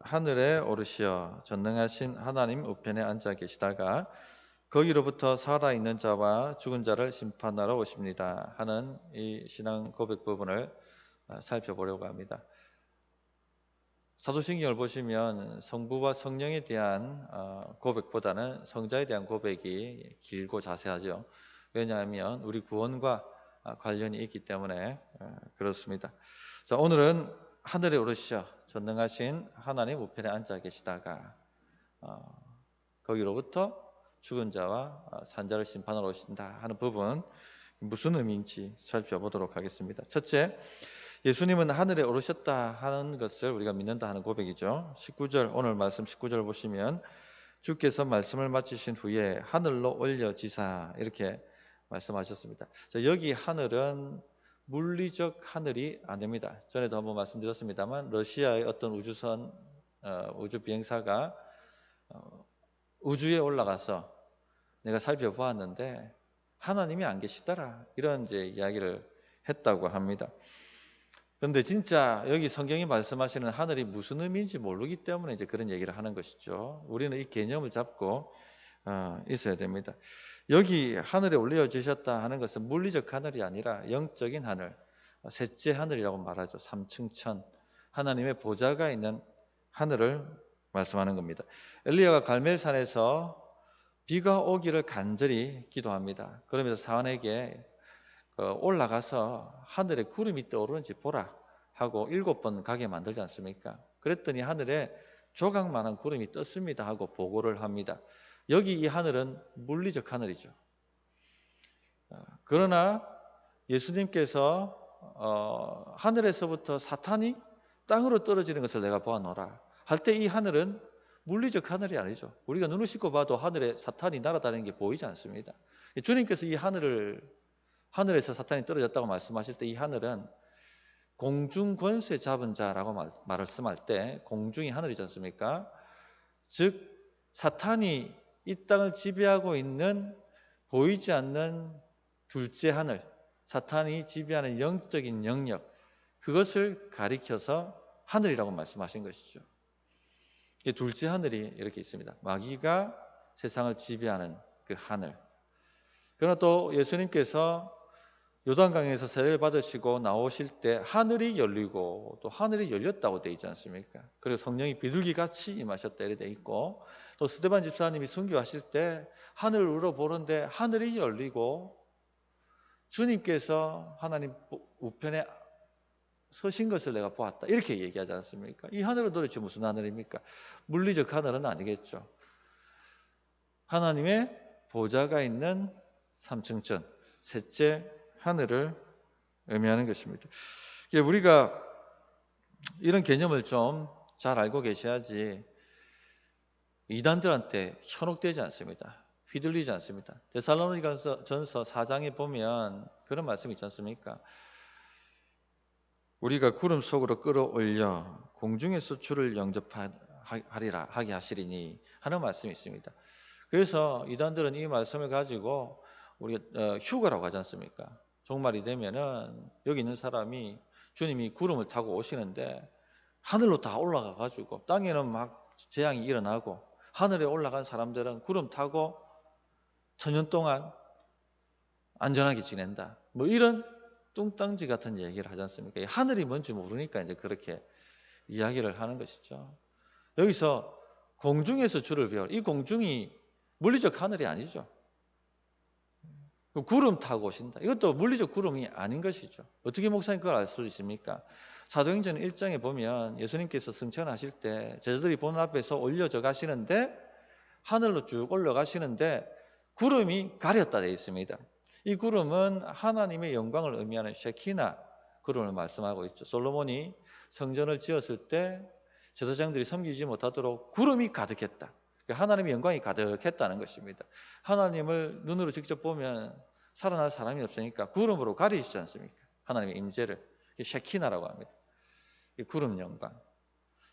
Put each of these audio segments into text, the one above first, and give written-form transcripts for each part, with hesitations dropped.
하늘에 오르시어 전능하신 하나님 우편에 앉아 계시다가 거기로부터 살아있는 자와 죽은 자를 심판하러 오십니다 하는 이 신앙 고백 부분을 살펴보려고 합니다. 사도신경을 보시면 성부와 성령에 대한 고백보다는 성자에 대한 고백이 길고 자세하죠. 왜냐하면 우리 구원과 관련이 있기 때문에 그렇습니다. 자, 오늘은 하늘에 오르시어 전능하신 하나님 우편에 앉아 계시다가 거기로부터 죽은 자와 산 자를 심판하러 오신다 하는 부분, 무슨 의미인지 살펴보도록 하겠습니다. 첫째, 예수님은 하늘에 오르셨다 하는 것을 우리가 믿는다 하는 고백이죠. 19절, 오늘 말씀 19절 보시면 주께서 말씀을 마치신 후에 하늘로 올려지사 이렇게 말씀하셨습니다. 자, 여기 하늘은 물리적 하늘이 아닙니다. 전에도 한번 말씀드렸습니다만 러시아의 어떤 우주선 우주 비행사가 우주에 올라가서 내가 살펴보았는데 하나님이 안 계시더라, 이런 이제 이야기를 했다고 합니다. 그런데 진짜 여기 성경이 말씀하시는 하늘이 무슨 의미인지 모르기 때문에 이제 그런 얘기를 하는 것이죠. 우리는 이 개념을 잡고 있어야 됩니다. 여기 하늘에 올려주셨다 하는 것은 물리적 하늘이 아니라 영적인 하늘, 셋째 하늘이라고 말하죠. 삼층천, 하나님의 보좌가 있는 하늘을 말씀하는 겁니다. 엘리야가 갈멜산에서 비가 오기를 간절히 기도합니다. 그러면서 사원에게 올라가서 하늘에 구름이 떠오르는지 보라 하고 7번 가게 만들지 않습니까? 그랬더니 하늘에 조각만한 구름이 떴습니다 하고 보고를 합니다. 여기 이 하늘은 물리적 하늘이죠. 그러나 예수님께서 하늘에서부터 사탄이 땅으로 떨어지는 것을 내가 보아노라 할 때 이 하늘은 물리적 하늘이 아니죠. 우리가 눈을 씻고 봐도 하늘에 사탄이 날아다니는 게 보이지 않습니다. 주님께서 이 하늘에서 사탄이 떨어졌다고 말씀하실 때 이 하늘은 공중 권세 잡은 자라고 말씀할 때 공중이 하늘이지 않습니까? 즉 사탄이 이 땅을 지배하고 있는 보이지 않는 둘째 하늘, 사탄이 지배하는 영적인 영역, 그것을 가리켜서 하늘이라고 말씀하신 것이죠. 둘째 하늘이 이렇게 있습니다. 마귀가 세상을 지배하는 그 하늘. 그러나 또 예수님께서 요단강에서 세례를 받으시고 나오실 때 하늘이 열리고 또 하늘이 열렸다고 되어 있지 않습니까? 그리고 성령이 비둘기같이 임하셨다 이렇게 되어 있고, 또 스데반 집사님이 순교하실 때 하늘을 우러보는데 하늘이 열리고 주님께서 하나님 우편에 서신 것을 내가 보았다 이렇게 얘기하지 않습니까? 이 하늘은 도대체 무슨 하늘입니까? 물리적 하늘은 아니겠죠. 하나님의 보좌가 있는 삼층천, 셋째 하늘을 의미하는 것입니다. 우리가 이런 개념을 좀 잘 알고 계셔야지 이단들한테 현혹되지 않습니다. 휘둘리지 않습니다. 데살로니가전서 4장에 보면 그런 말씀이 있지 않습니까? 우리가 구름 속으로 끌어올려 공중에서 주를 영접하리라 하게 하시리니 하는 말씀이 있습니다. 그래서 이단들은 이 말씀을 가지고 우리가 휴거라고 하지 않습니까? 종말이 되면은 여기 있는 사람이 주님이 구름을 타고 오시는데 하늘로 다 올라가 가지고 땅에는 막 재앙이 일어나고 하늘에 올라간 사람들은 구름 타고 천년 동안 안전하게 지낸다. 뭐 이런 뚱땅지 같은 얘기를 하지 않습니까? 하늘이 뭔지 모르니까 이제 그렇게 이야기를 하는 것이죠. 여기서 공중에서 주를 배우라. 이 공중이 물리적 하늘이 아니죠. 구름 타고 오신다. 이것도 물리적 구름이 아닌 것이죠. 어떻게 목사님 그걸 알 수 있습니까? 사도행전 1장에 보면 예수님께서 승천하실 때 제자들이 보는 앞에서 올려져 가시는데 하늘로 쭉 올라가시는데 구름이 가렸다 되어 있습니다. 이 구름은 하나님의 영광을 의미하는 셰키나 구름을 말씀하고 있죠. 솔로몬이 성전을 지었을 때 제사장들이 섬기지 못하도록 구름이 가득했다. 하나님의 영광이 가득했다는 것입니다. 하나님을 눈으로 직접 보면 살아날 사람이 없으니까 구름으로 가리시지 않습니까? 하나님의 임재를 셰키나라고 합니다. 이 구름 영광.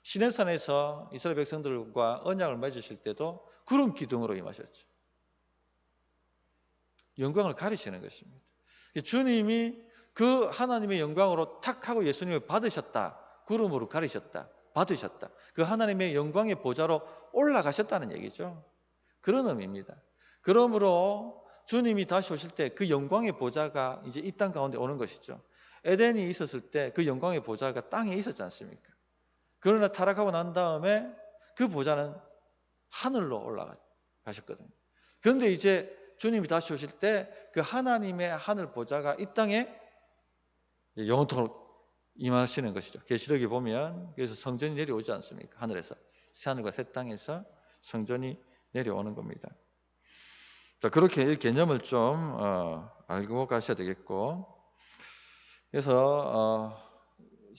시내산에서 이스라엘 백성들과 언약을 맺으실 때도 구름 기둥으로 임하셨죠. 영광을 가리시는 것입니다. 주님이 그 하나님의 영광으로 탁 하고 예수님을 받으셨다. 구름으로 가리셨다. 받으셨다. 그 하나님의 영광의 보좌로 올라가셨다는 얘기죠. 그런 의미입니다. 그러므로 주님이 다시 오실 때 그 영광의 보좌가 이제 이 땅 가운데 오는 것이죠. 에덴이 있었을 때 그 영광의 보좌가 땅에 있었지 않습니까? 그러나 타락하고 난 다음에 그 보좌는 하늘로 올라가셨거든요. 그런데 이제 주님이 다시 오실 때 그 하나님의 하늘 보좌가 이 땅에 영원토록 임하시는 것이죠. 계시록에 보면 그래서 성전이 내려오지 않습니까? 하늘에서 새하늘과 새 땅에서 성전이 내려오는 겁니다. 자, 그렇게 이 개념을 좀 알고 가셔야 되겠고, 그래서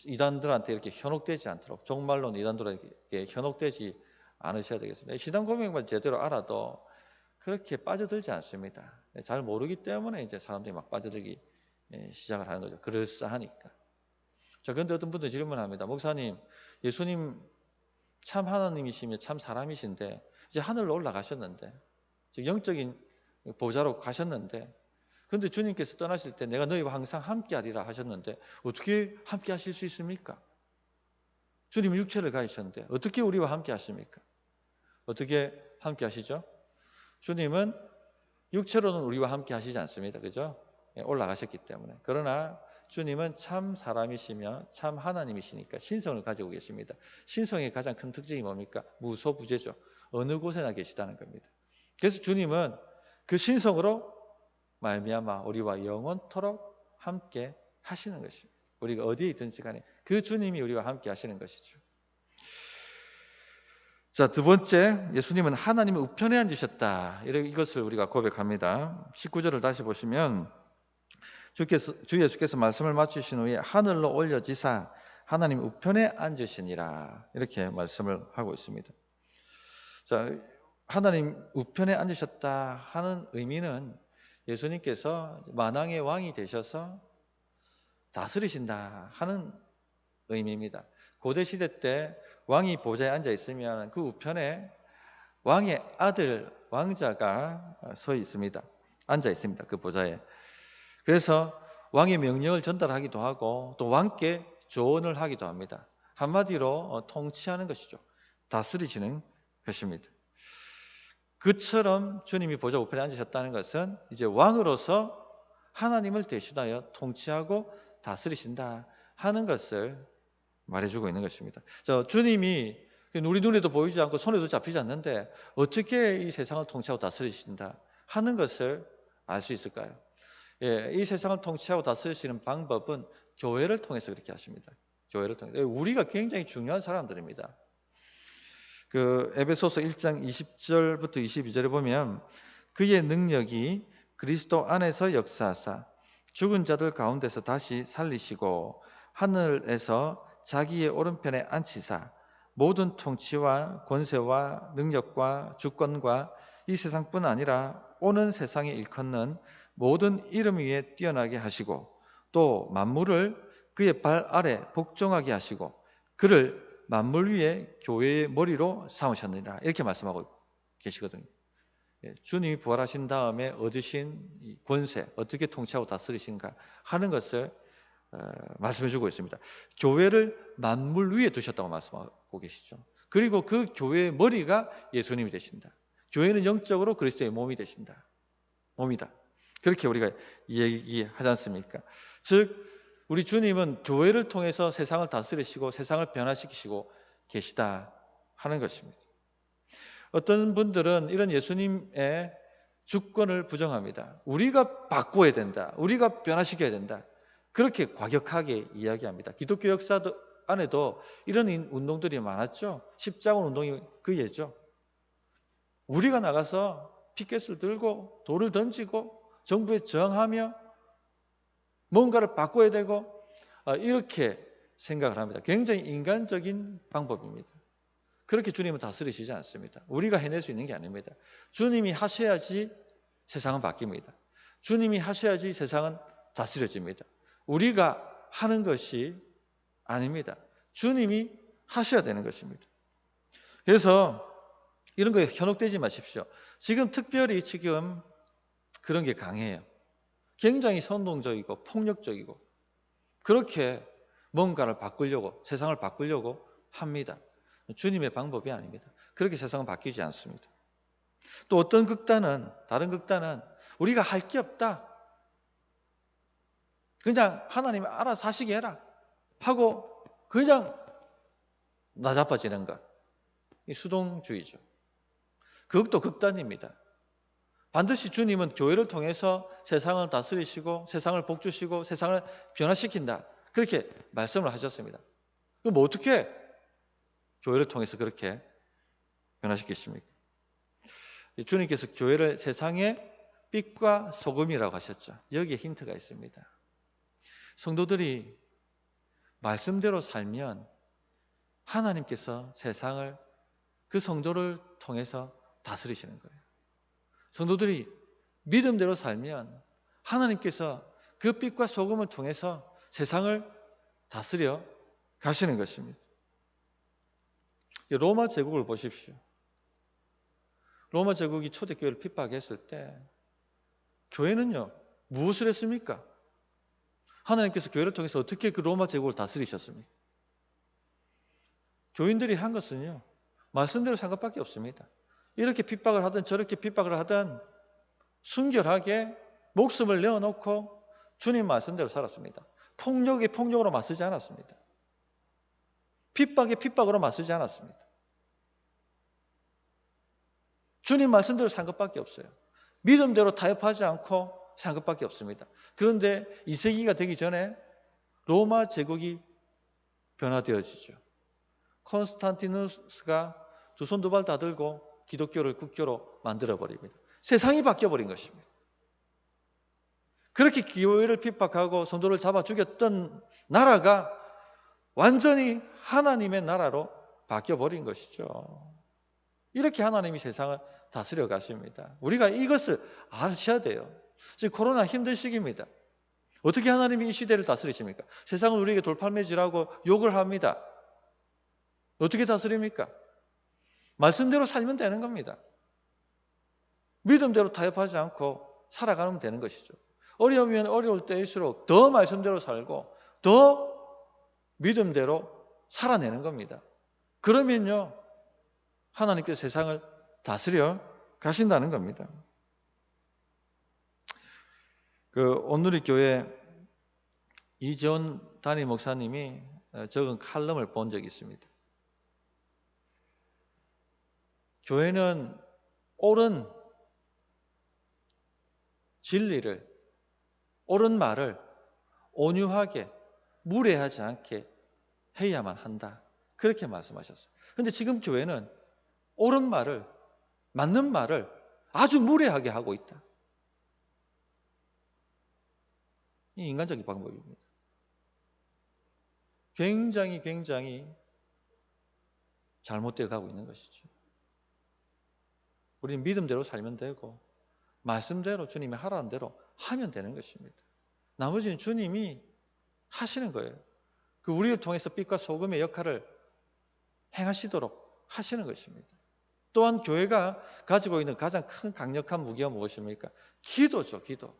이단들한테 이렇게 현혹되지 않도록, 종말론 이단들에게 현혹되지 않으셔야 되겠습니다. 신앙 고백만 제대로 알아도 그렇게 빠져들지 않습니다. 잘 모르기 때문에 이제 사람들이 막 빠져들기 시작을 하는 거죠. 그럴싸하니까. 자, 그런데 어떤 분들 질문합니다. 목사님, 예수님 참 하나님이시며 참 사람이신데 이제 하늘로 올라가셨는데, 즉 영적인 보좌로 가셨는데, 그런데 주님께서 떠나실 때 내가 너희와 항상 함께하리라 하셨는데 어떻게 함께 하실 수 있습니까? 주님은 육체를 가지셨는데 어떻게 우리와 함께 하십니까? 어떻게 함께 하시죠? 주님은 육체로는 우리와 함께 하시지 않습니다. 그죠? 올라가셨기 때문에. 그러나 주님은 참 사람이시며 참 하나님이시니까 신성을 가지고 계십니다. 신성의 가장 큰 특징이 뭡니까? 무소부재죠. 어느 곳에나 계시다는 겁니다. 그래서 주님은 그 신성으로 말미암아 우리와 영원토록 함께 하시는 것입니다. 우리가 어디에 있든지 간에 그 주님이 우리와 함께 하시는 것이죠. 자, 두 번째, 예수님은 하나님의 우편에 앉으셨다. 이것을 우리가 고백합니다. 19절을 다시 보시면 주 예수께서 말씀을 마치신 후에 하늘로 올려지사 하나님 우편에 앉으시니라. 이렇게 말씀을 하고 있습니다. 자, 하나님 우편에 앉으셨다 하는 의미는 예수님께서 만왕의 왕이 되셔서 다스리신다 하는 의미입니다. 고대 시대 때 왕이 보좌에 앉아 있으면 그 우편에 왕의 아들 왕자가 서 있습니다. 앉아 있습니다. 그 보좌에. 그래서 왕의 명령을 전달하기도 하고 또 왕께 조언을 하기도 합니다. 한마디로 통치하는 것이죠. 다스리시는 것입니다. 그처럼 주님이 보좌 우편에 앉으셨다는 것은 이제 왕으로서 하나님을 대신하여 통치하고 다스리신다 하는 것을 말해주고 있는 것입니다. 주님이 우리 눈에도 보이지 않고 손에도 잡히지 않는데 어떻게 이 세상을 통치하고 다스리신다 하는 것을 알 수 있을까요? 이 세상을 통치하고 다스리시는 방법은 교회를 통해서 그렇게 하십니다. 교회를 통해서. 우리가 굉장히 중요한 사람들입니다. 그 에베소서 1장 20절부터 22절에 보면 그의 능력이 그리스도 안에서 역사하사 죽은 자들 가운데서 다시 살리시고 하늘에서 자기의 오른편에 앉히사 모든 통치와 권세와 능력과 주권과 이 세상뿐 아니라 오는 세상에 일컫는 모든 이름 위에 뛰어나게 하시고 또 만물을 그의 발 아래 복종하게 하시고 그를 만물 위에 교회의 머리로 삼으셨느니라. 이렇게 말씀하고 계시거든요. 주님이 부활하신 다음에 얻으신 권세, 어떻게 통치하고 다스리신가 하는 것을 말씀해 주고 있습니다. 교회를 만물 위에 두셨다고 말씀하고 계시죠. 그리고 그 교회의 머리가 예수님이 되신다. 교회는 영적으로 그리스도의 몸이 되신다. 몸이다. 그렇게 우리가 얘기하지 않습니까? 즉 우리 주님은 교회를 통해서 세상을 다스리시고 세상을 변화시키시고 계시다 하는 것입니다. 어떤 분들은 이런 예수님의 주권을 부정합니다. 우리가 바꿔야 된다. 우리가 변화시켜야 된다. 그렇게 과격하게 이야기합니다. 기독교 역사 안에도 이런 운동들이 많았죠. 십자군 운동이 그 예죠. 우리가 나가서 피켓을 들고 돌을 던지고 정부에 저항하며 뭔가를 바꿔야 되고 이렇게 생각을 합니다. 굉장히 인간적인 방법입니다. 그렇게 주님은 다스리시지 않습니다. 우리가 해낼 수 있는 게 아닙니다. 주님이 하셔야지 세상은 바뀝니다. 주님이 하셔야지 세상은 다스려집니다. 우리가 하는 것이 아닙니다. 주님이 하셔야 되는 것입니다. 그래서 이런 거에 현혹되지 마십시오. 지금 특별히 그런 게 강해요. 굉장히 선동적이고 폭력적이고 그렇게 뭔가를 바꾸려고 세상을 바꾸려고 합니다. 주님의 방법이 아닙니다. 그렇게 세상은 바뀌지 않습니다. 또 어떤 극단은, 다른 극단은 우리가 할 게 없다, 그냥 하나님이 알아서 하시게 해라 하고 그냥 나자빠지는 것, 이 수동주의죠. 그것도 극단입니다. 반드시 주님은 교회를 통해서 세상을 다스리시고 세상을 복주시고 세상을 변화시킨다, 그렇게 말씀을 하셨습니다. 그럼 어떻게 교회를 통해서 그렇게 변화시키십니까? 주님께서 교회를 세상의 빛과 소금이라고 하셨죠. 여기에 힌트가 있습니다. 성도들이 말씀대로 살면 하나님께서 세상을 그 성도를 통해서 다스리시는 거예요. 성도들이 믿음대로 살면 하나님께서 그 빛과 소금을 통해서 세상을 다스려 가시는 것입니다. 로마 제국을 보십시오. 로마 제국이 초대교회를 핍박했을 때 교회는요, 무엇을 했습니까? 하나님께서 교회를 통해서 어떻게 그 로마 제국을 다스리셨습니까? 교인들이 한 것은요, 말씀대로 산 것밖에 없습니다. 이렇게 핍박을 하든 저렇게 핍박을 하든 순결하게 목숨을 내어놓고 주님 말씀대로 살았습니다. 폭력에 폭력으로 맞서지 않았습니다. 핍박에 핍박으로 맞서지 않았습니다. 주님 말씀대로 산 것밖에 없어요. 믿음대로 타협하지 않고 산 것밖에 없습니다. 그런데 2세기가 되기 전에 로마 제국이 변화되어지죠. 콘스탄티누스가 두 손 두 발 다 들고 기독교를 국교로 만들어버립니다. 세상이 바뀌어버린 것입니다. 그렇게 교회를 핍박하고 성도를 잡아 죽였던 나라가 완전히 하나님의 나라로 바뀌어버린 것이죠. 이렇게 하나님이 세상을 다스려 가십니다. 우리가 이것을 아셔야 돼요. 지금 코로나 힘든 시기입니다. 어떻게 하나님이 이 시대를 다스리십니까? 세상을 우리에게 돌팔매질하고 욕을 합니다. 어떻게 다스립니까? 말씀대로 살면 되는 겁니다. 믿음대로 타협하지 않고 살아가면 되는 것이죠. 어려우면 어려울 때일수록 더 말씀대로 살고 더 믿음대로 살아내는 겁니다. 그러면요, 하나님께서 세상을 다스려 가신다는 겁니다. 온누리 교회 이재원 담임 목사님이 적은 칼럼을 본 적이 있습니다. 교회는 옳은 진리를, 옳은 말을 온유하게, 무례하지 않게 해야만 한다, 그렇게 말씀하셨어요. 그런데 지금 교회는 옳은 말을, 맞는 말을 아주 무례하게 하고 있다. 이 인간적인 방법입니다. 굉장히 잘못되어 가고 있는 것이죠. 우리는 믿음대로 살면 되고 말씀대로 주님이 하라는 대로 하면 되는 것입니다. 나머지는 주님이 하시는 거예요. 그 우리를 통해서 빛과 소금의 역할을 행하시도록 하시는 것입니다. 또한 교회가 가지고 있는 가장 큰 강력한 무기가 무엇입니까? 기도죠, 기도.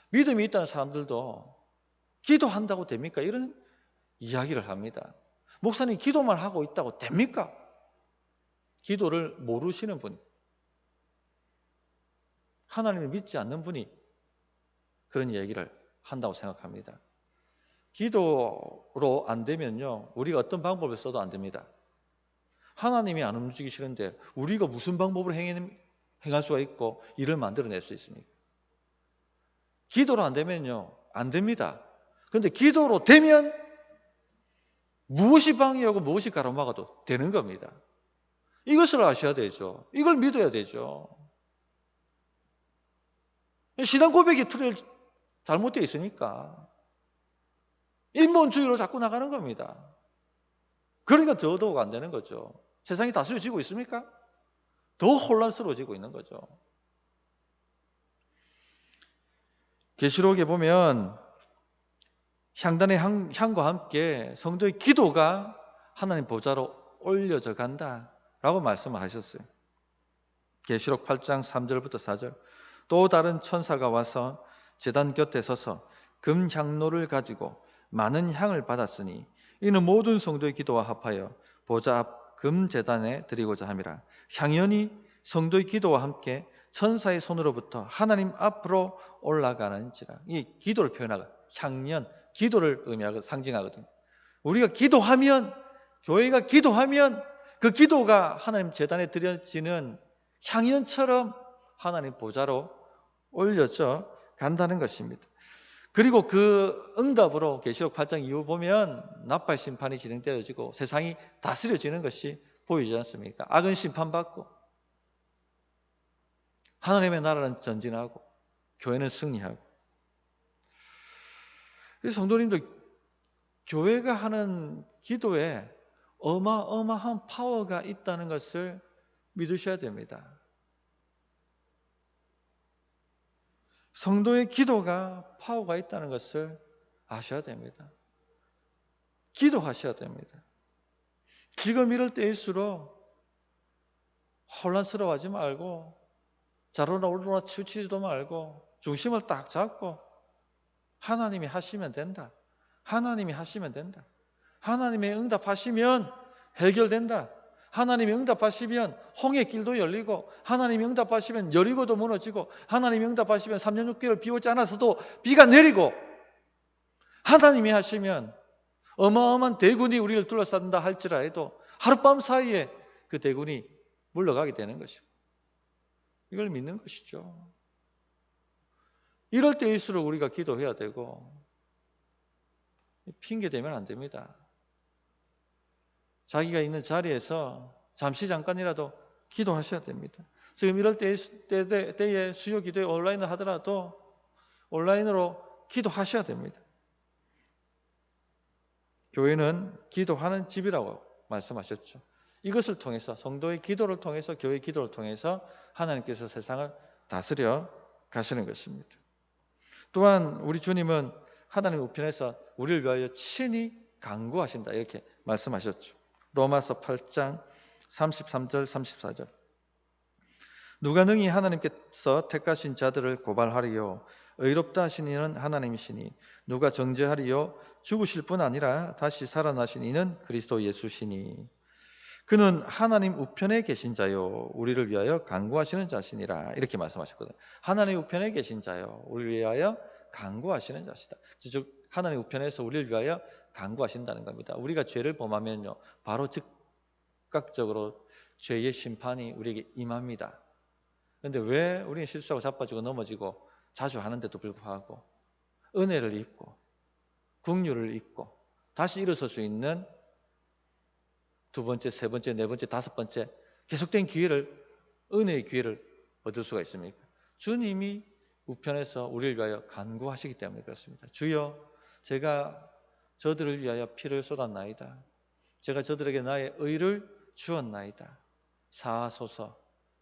믿음이 있다는 사람들도 기도한다고 됩니까? 이런 이야기를 합니다. 목사님 기도만 하고 있다고 됩니까? 기도를 모르시는 분, 하나님을 믿지 않는 분이 그런 얘기를 한다고 생각합니다. 기도로 안 되면요, 우리가 어떤 방법을 써도 안 됩니다. 하나님이 안 움직이시는데 우리가 무슨 방법을 행할 수가 있고 일을 만들어낼 수 있습니까? 기도로 안 되면요, 안 됩니다. 그런데 기도로 되면 무엇이 방해하고 무엇이 가로막아도 되는 겁니다. 이것을 아셔야 되죠. 이걸 믿어야 되죠. 신앙 고백이 틀에 잘못되어 있으니까 인본주의로 자꾸 나가는 겁니다. 그러니까 더더욱 안 되는 거죠. 세상이 다스려지고 있습니까? 더 혼란스러워지고 있는 거죠. 계시록에 보면 향단의 향과 함께 성도의 기도가 하나님 보좌로 올려져 간다라고 말씀을 하셨어요. 계시록 8장 3절부터 4절. 또 다른 천사가 와서 제단 곁에 서서 금향로를 가지고 많은 향을 받았으니 이는 모든 성도의 기도와 합하여 보좌 앞 금제단에 드리고자 함이라. 향연이 성도의 기도와 함께 천사의 손으로부터 하나님 앞으로 올라가는지라. 이 기도를 표현하고 향연, 기도를 의미하고 상징하거든요. 우리가 기도하면, 교회가 기도하면 그 기도가 하나님 제단에 드려지는 향연처럼 하나님 보좌로 올려져 간다는 것입니다. 그리고 그 응답으로 계시록 8장 이후 보면 나팔 심판이 진행되어지고 세상이 다스려지는 것이 보이지 않습니까? 악은 심판받고 하나님의 나라는 전진하고 교회는 승리하고. 성도님들, 교회가 하는 기도에 어마어마한 파워가 있다는 것을 믿으셔야 됩니다. 성도의 기도가 파워가 있다는 것을 아셔야 됩니다. 기도하셔야 됩니다. 지금 이럴 때일수록 혼란스러워하지 말고 좌로나 우로나 치우치지도 말고 중심을 딱 잡고 하나님이 하시면 된다. 하나님이 하시면 된다. 하나님이 응답하시면 해결된다. 하나님이 응답하시면 홍해 길도 열리고, 하나님이 응답하시면 여리고도 무너지고, 하나님이 응답하시면 3년 6개월 비 오지 않아서도 비가 내리고, 하나님이 하시면 어마어마한 대군이 우리를 둘러싼다 할지라도 하룻밤 사이에 그 대군이 물러가게 되는 것이고, 이걸 믿는 것이죠. 이럴 때일수록 우리가 기도해야 되고, 핑계 대면 안 됩니다. 자기가 있는 자리에서 잠깐이라도 기도하셔야 됩니다. 지금 이럴 때에 수요 기도에 온라인을 하더라도 온라인으로 기도하셔야 됩니다. 교회는 기도하는 집이라고 말씀하셨죠. 이것을 통해서, 성도의 기도를 통해서, 교회의 기도를 통해서 하나님께서 세상을 다스려 가시는 것입니다. 또한 우리 주님은 하나님 우편에서 우리를 위하여 친히 간구하신다, 이렇게 말씀하셨죠. 로마서 8장 33절 34절. 누가 능히 하나님께서 택하신 자들을 고발하리요? 의롭다 하신 이는 하나님이시니 누가 정죄하리요? 죽으실 뿐 아니라 다시 살아나신 이는 그리스도 예수시니 그는 하나님 우편에 계신 자요 우리를 위하여 간구하시는 자시니라, 이렇게 말씀하셨거든요. 하나님 우편에 계신 자요 우리를 위하여 간구하시는 자시다. 즉 하나님 우편에서 우리를 위하여 간구하신다는 겁니다. 우리가 죄를 범하면요, 바로 즉각적으로 죄의 심판이 우리에게 임합니다. 그런데 왜 우리는 실수하고 자빠지고 넘어지고 자주 하는데도 불구하고 은혜를 입고 긍휼을 입고 다시 일어설 수 있는 두 번째, 세 번째, 네 번째, 다섯 번째 계속된 기회를, 은혜의 기회를 얻을 수가 있습니까? 주님이 우편에서 우리를 위하여 간구하시기 때문에 그렇습니다. 주여, 제가 저들을 위하여 피를 쏟았나이다. 제가 저들에게 나의 의를 주었나이다. 사하소서,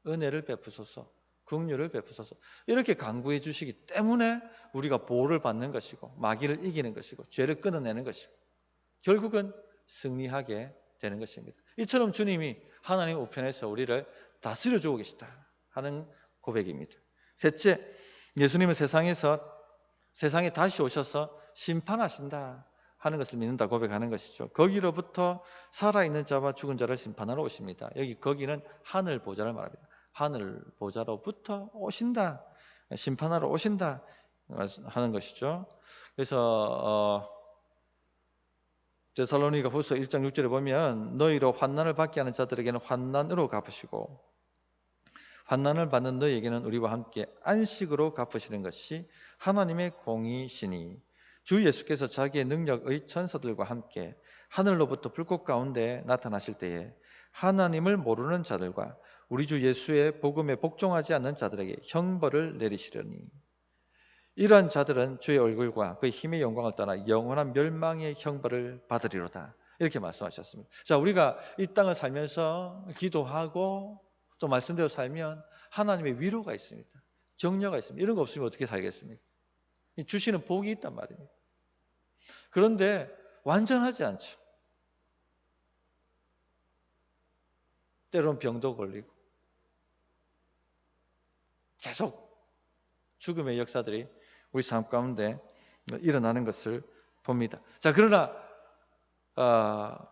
은혜를 베푸소서, 긍휼을 베푸소서, 이렇게 간구해 주시기 때문에 우리가 보호를 받는 것이고 마귀를 이기는 것이고 죄를 끊어내는 것이고 결국은 승리하게 되는 것입니다. 이처럼 주님이 하나님 우편에서 우리를 다스려 주고 계시다 하는 고백입니다. 셋째, 예수님은 세상에 다시 오셔서 심판하신다 하는 것을 믿는다 고백하는 것이죠. 거기로부터 살아있는 자와 죽은 자를 심판하러 오십니다. 거기는 하늘 보좌를 말합니다. 하늘 보좌로부터 오신다, 심판하러 오신다 하는 것이죠. 그래서 데살로니가 후서 1장 6절에 보면 너희로 환난을 받게 하는 자들에게는 환난으로 갚으시고 환난을 받는 너희에게는 우리와 함께 안식으로 갚으시는 것이 하나님의 공의시니 주 예수께서 자기의 능력의 천사들과 함께 하늘로부터 불꽃 가운데 나타나실 때에 하나님을 모르는 자들과 우리 주 예수의 복음에 복종하지 않는 자들에게 형벌을 내리시려니 이러한 자들은 주의 얼굴과 그의 힘의 영광을 떠나 영원한 멸망의 형벌을 받으리로다, 이렇게 말씀하셨습니다. 자, 우리가 이 땅을 살면서 기도하고 또 말씀대로 살면 하나님의 위로가 있습니다. 격려가 있습니다. 이런 거 없으면 어떻게 살겠습니까? 주시는 복이 있단 말입니다. 그런데 완전하지 않죠. 때로는 병도 걸리고 계속 죽음의 역사들이 우리 삶 가운데 일어나는 것을 봅니다. 자, 그러나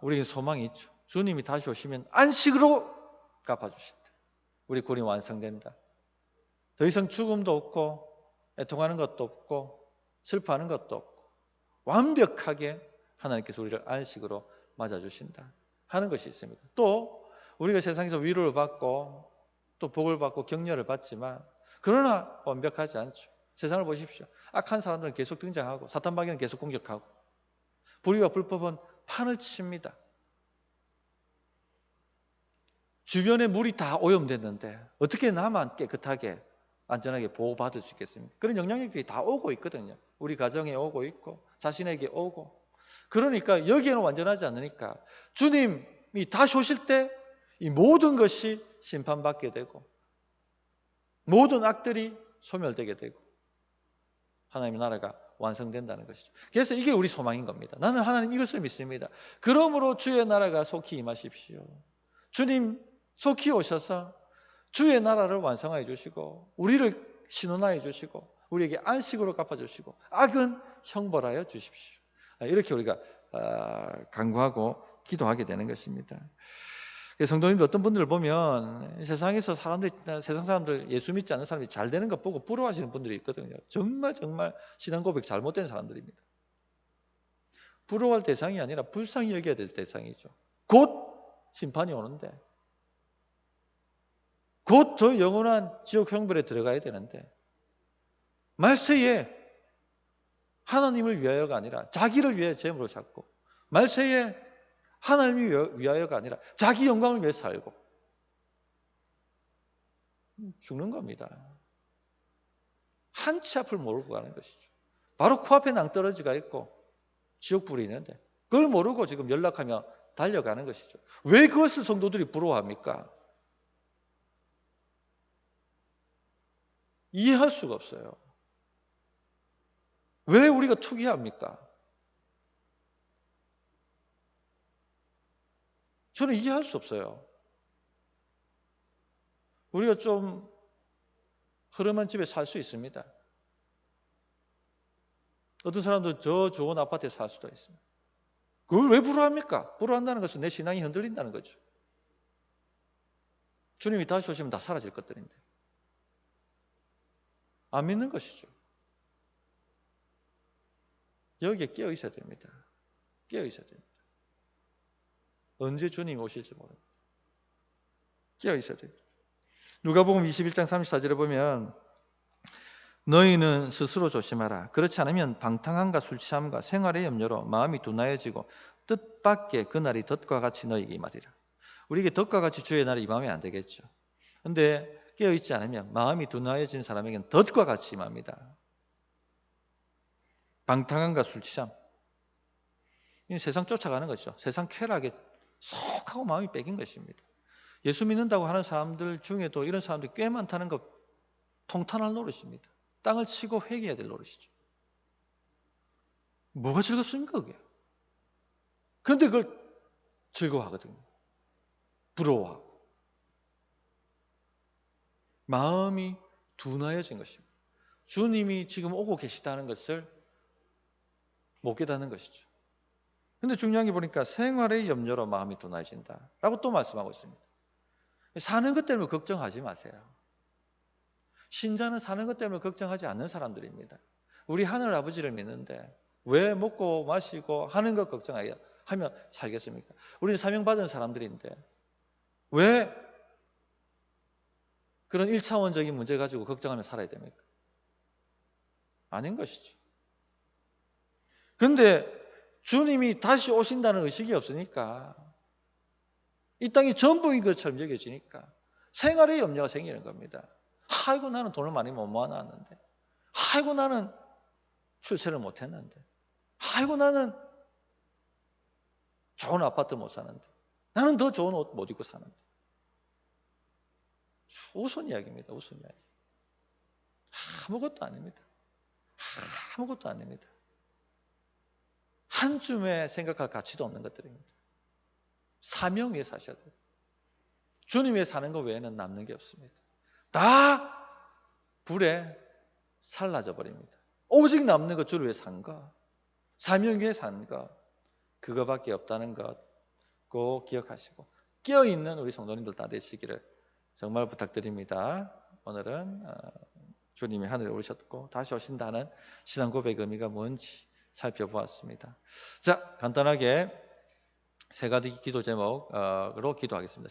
우리에게 소망이 있죠. 주님이 다시 오시면 안식으로 갚아주신다. 우리 구원이 완성된다. 더 이상 죽음도 없고 애통하는 것도 없고 슬퍼하는 것도 없고 완벽하게 하나님께서 우리를 안식으로 맞아주신다 하는 것이 있습니다. 또 우리가 세상에서 위로를 받고 또 복을 받고 격려를 받지만 그러나 완벽하지 않죠. 세상을 보십시오. 악한 사람들은 계속 등장하고 사탄마귀는 계속 공격하고 불의와 불법은 판을 칩니다. 주변에 물이 다 오염됐는데 어떻게 나만 깨끗하게 안전하게 보호받을 수 있겠습니까? 그런 영향력들이 다 오고 있거든요. 우리 가정에 오고 있고 자신에게 오고. 그러니까 여기에는 완전하지 않으니까 주님이 다시 오실 때 이 모든 것이 심판받게 되고 모든 악들이 소멸되게 되고 하나님의 나라가 완성된다는 것이죠. 그래서 이게 우리 소망인 겁니다. 나는 하나님 이것을 믿습니다. 그러므로 주의 나라가 속히 임하십시오. 주님 속히 오셔서 주의 나라를 완성하여 주시고 우리를 신원하여 주시고 우리에게 안식으로 갚아주시고 악은 형벌하여 주십시오. 이렇게 우리가 간구하고 기도하게 되는 것입니다. 성도님들 어떤 분들을 보면 세상에서 세상 사람들 예수 믿지 않는 사람이 잘 되는 것 보고 부러워하시는 분들이 있거든요. 정말 신앙 고백 잘못된 사람들입니다. 부러워할 대상이 아니라 불쌍히 여겨야 될 대상이죠. 곧 심판이 오는데 곧 더 영원한 지옥 형벌에 들어가야 되는데 말세에 하나님을 위하여가 아니라 자기를 위해 재물을 찾고 말세에 하나님을 위하여가 아니라 자기 영광을 위해 살고 죽는 겁니다. 한치 앞을 모르고 가는 것이죠. 바로 코앞에 낭떠러지가 있고 지옥불이 있는데 그걸 모르고 지금 연락하며 달려가는 것이죠. 왜 그것을 성도들이 부러워합니까? 이해할 수가 없어요. 왜 우리가 투기합니까? 저는 이해할 수 없어요. 우리가 좀 흐름한 집에 살 수 있습니다. 어떤 사람도 저 좋은 아파트에 살 수도 있습니다. 그걸 왜 부러워합니까? 부러워한다는 것은 내 신앙이 흔들린다는 거죠. 주님이 다시 오시면 다 사라질 것들인데. 안 믿는 것이죠. 여기에 깨어 있어야 됩니다. 깨어 있어야 됩니다. 언제 주님이 오실지 모릅니다. 깨어 있어야 됩니다. 누가복음 21장 34절에 보면 너희는 스스로 조심하라. 그렇지 않으면 방탕함과 술 취함과 생활의 염려로 마음이 둔하여지고 뜻밖의 그날이 덫과 같이 너희에게 임하리라. 우리에게 덫과 같이 주의 날이 임하면 안 되겠죠. 그런데 깨어있지 않으면 마음이 둔하여진 사람에게는 덫과 같이 임합니다. 방탕함과 술 취함. 세상 쫓아가는 것이죠. 세상 쾌락에 쏙 하고 마음이 뺏긴 것입니다. 예수 믿는다고 하는 사람들 중에도 이런 사람들이 꽤 많다는 것 통탄할 노릇입니다. 땅을 치고 회개해야 될 노릇이죠. 뭐가 즐겁습니까 그게? 그런데 그걸 즐거워하거든요. 부러워하고. 마음이 둔하여진 것입니다. 주님이 지금 오고 계시다는 것을 못 깨닫는 것이죠. 그런데 중요한 게 보니까 생활의 염려로 마음이 둔해진다 라고 또 말씀하고 있습니다. 사는 것 때문에 걱정하지 마세요. 신자는 사는 것 때문에 걱정하지 않는 사람들입니다. 우리 하늘 아버지를 믿는데 왜 먹고 마시고 하는 것 걱정하며 살겠습니까? 우리는 사명받은 사람들인데 왜 그런 1차원적인 문제 가지고 걱정하며 살아야 됩니까? 아닌 것이죠. 그런데 주님이 다시 오신다는 의식이 없으니까 이 땅이 전부인 것처럼 여겨지니까 생활의 염려가 생기는 겁니다. 아이고 나는 돈을 많이 못 모아놨는데 아이고 나는 출세를 못했는데 아이고 나는 좋은 아파트 못 사는데 나는 더 좋은 옷 못 입고 사는데 우스운 이야기입니다. 우스운 이야기. 아무것도 아닙니다. 아무것도 아닙니다. 한 줌에 생각할 가치도 없는 것들입니다. 사명 위에 사셔야 돼요. 주님 위해 사는 것 외에는 남는 게 없습니다. 다 불에 살라져 버립니다. 오직 남는 것 주를 위해 산 것, 사명 위에 산 것, 그거밖에 없다는 것 꼭 기억하시고 깨어있는 우리 성도님들 다 되시기를 정말 부탁드립니다. 오늘은 주님이 하늘에 오르셨고 다시 오신다는 신앙 고백의 의미가 뭔지 살펴보았습니다. 자, 간단하게 세 가지 기도 제목으로 기도하겠습니다.